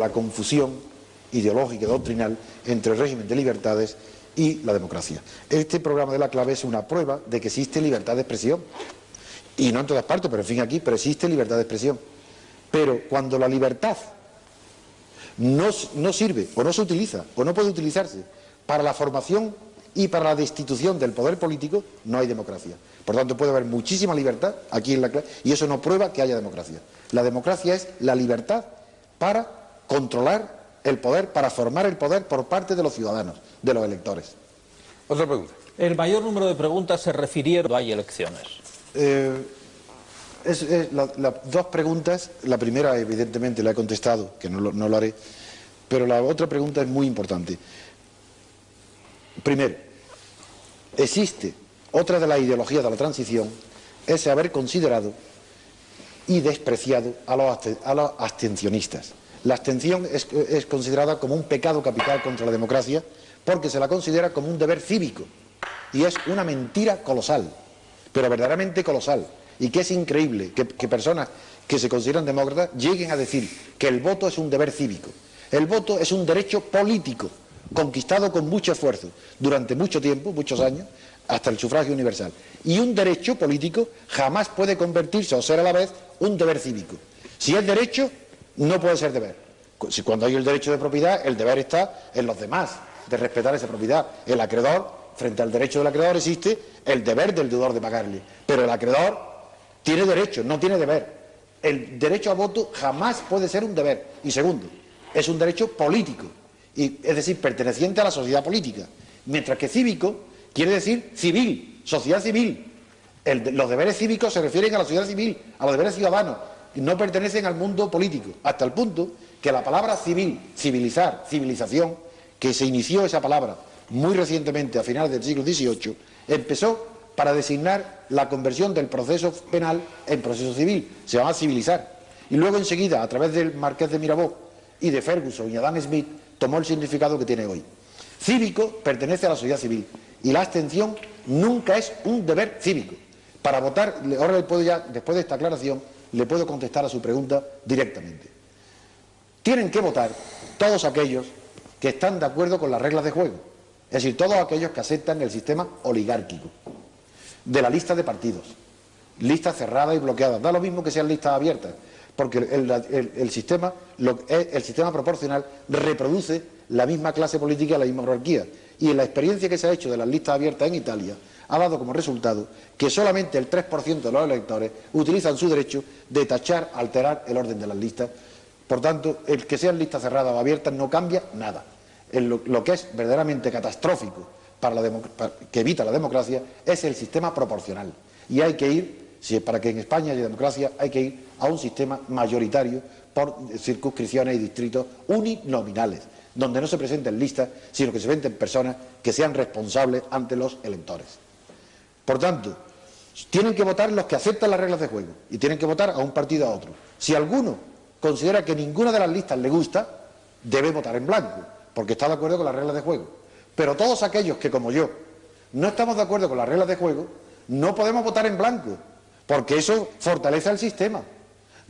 la confusión ideológica y doctrinal entre el régimen de libertades y la democracia. Este programa de la clave es una prueba de que existe libertad de expresión, y no en todas partes, pero en fin aquí, pero existe libertad de expresión. Pero cuando la libertad no sirve, o no se utiliza, o no puede utilizarse para la formación y para la destitución del poder político, no hay democracia. Por tanto, puede haber muchísima libertad aquí en la clave, y eso no prueba que haya democracia. La democracia es la libertad para controlar el poder, para formar el poder por parte de los ciudadanos, de los electores. Otra pregunta. El mayor número de preguntas se refirieron a hay elecciones. Las dos preguntas, la primera evidentemente la he contestado, que no lo haré, pero la otra pregunta es muy importante. Primero, existe otra de las ideologías de la transición, es haber considerado y despreciado a los abstencionistas. La abstención es considerada como un pecado capital contra la democracia porque se la considera como un deber cívico, y es una mentira colosal, pero verdaderamente colosal, y que es increíble que personas que se consideran demócratas lleguen a decir que el voto es un deber cívico. El voto es un derecho político conquistado con mucho esfuerzo durante mucho tiempo, muchos años, hasta el sufragio universal, y un derecho político jamás puede convertirse o ser a la vez un deber cívico. Si es derecho, no puede ser deber. Si cuando hay el derecho de propiedad, el deber está en los demás, de respetar esa propiedad. El acreedor, frente al derecho del acreedor, existe el deber del deudor de pagarle, pero el acreedor tiene derecho, no tiene deber. El derecho a voto jamás puede ser un deber. Y segundo, es un derecho político, es decir, perteneciente a la sociedad política, mientras que cívico quiere decir civil, sociedad civil. Los deberes cívicos se refieren a la sociedad civil, a los deberes ciudadanos, y no pertenecen al mundo político, hasta el punto que la palabra civil, civilizar, civilización, que se inició esa palabra muy recientemente, a finales del siglo XVIII, empezó para designar la conversión del proceso penal en proceso civil, se llama civilizar, y luego enseguida, a través del Marqués de Mirabeau y de Ferguson y Adam Smith, tomó el significado que tiene hoy. Cívico pertenece a la sociedad civil, y la abstención nunca es un deber cívico. Para votar, ahora le puedo ya, después de esta aclaración, le puedo contestar a su pregunta directamente. Tienen que votar todos aquellos que están de acuerdo con las reglas de juego, es decir, todos aquellos que aceptan el sistema oligárquico de la lista de partidos, listas cerradas y bloqueadas, da lo mismo que sean listas abiertas, porque el sistema proporcional reproduce la misma clase política, la misma jerarquía, y en la experiencia que se ha hecho de las listas abiertas en Italia ha dado como resultado que solamente el 3% de los electores utilizan su derecho de tachar, alterar el orden de las listas. Por tanto, el que sean listas cerradas o abiertas no cambia nada. Lo que es verdaderamente catastrófico que evita la democracia es el sistema proporcional. Y hay que ir, para que en España haya democracia, hay que ir a un sistema mayoritario por circunscripciones y distritos uninominales, donde no se presenten listas, sino que se presenten personas que sean responsables ante los electores. Por tanto, tienen que votar los que aceptan las reglas de juego y tienen que votar a un partido a otro. Si alguno considera que ninguna de las listas le gusta, debe votar en blanco, porque está de acuerdo con las reglas de juego. Pero todos aquellos que, como yo, no estamos de acuerdo con las reglas de juego, no podemos votar en blanco, porque eso fortalece el sistema.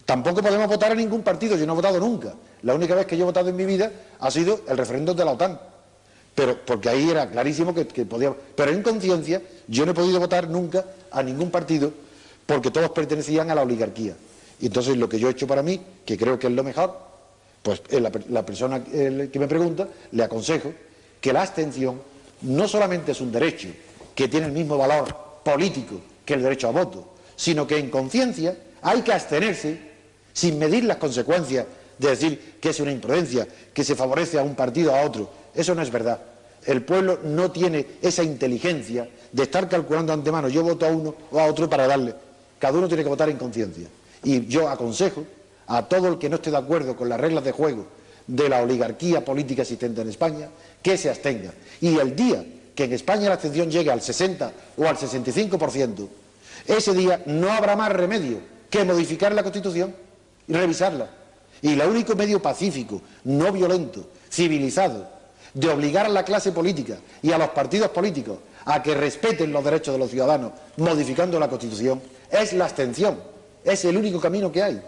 Tampoco podemos votar a ningún partido, yo no he votado nunca. La única vez que yo he votado en mi vida ha sido el referéndum de la OTAN. Pero porque ahí era clarísimo que podía. Pero en conciencia yo no he podido votar nunca a ningún partido porque todos pertenecían a la oligarquía. Y entonces lo que yo he hecho para mí, que creo que es lo mejor, pues la persona que me pregunta, le aconsejo que la abstención no solamente es un derecho que tiene el mismo valor político que el derecho a voto, sino que en conciencia hay que abstenerse sin medir las consecuencias de decir que es una imprudencia, que se favorece a un partido o a otro. Eso no es verdad. El pueblo no tiene esa inteligencia de estar calculando de antemano, yo voto a uno o a otro para darle. Cada uno tiene que votar en conciencia. Y yo aconsejo a todo el que no esté de acuerdo con las reglas de juego de la oligarquía política existente en España, que se abstenga. Y el día que en España la abstención llegue al 60 o al 65%, ese día no habrá más remedio que modificar la Constitución y revisarla. Y el único medio pacífico, no violento, civilizado, de obligar a la clase política y a los partidos políticos a que respeten los derechos de los ciudadanos modificando la Constitución, es la abstención. Es el único camino que hay.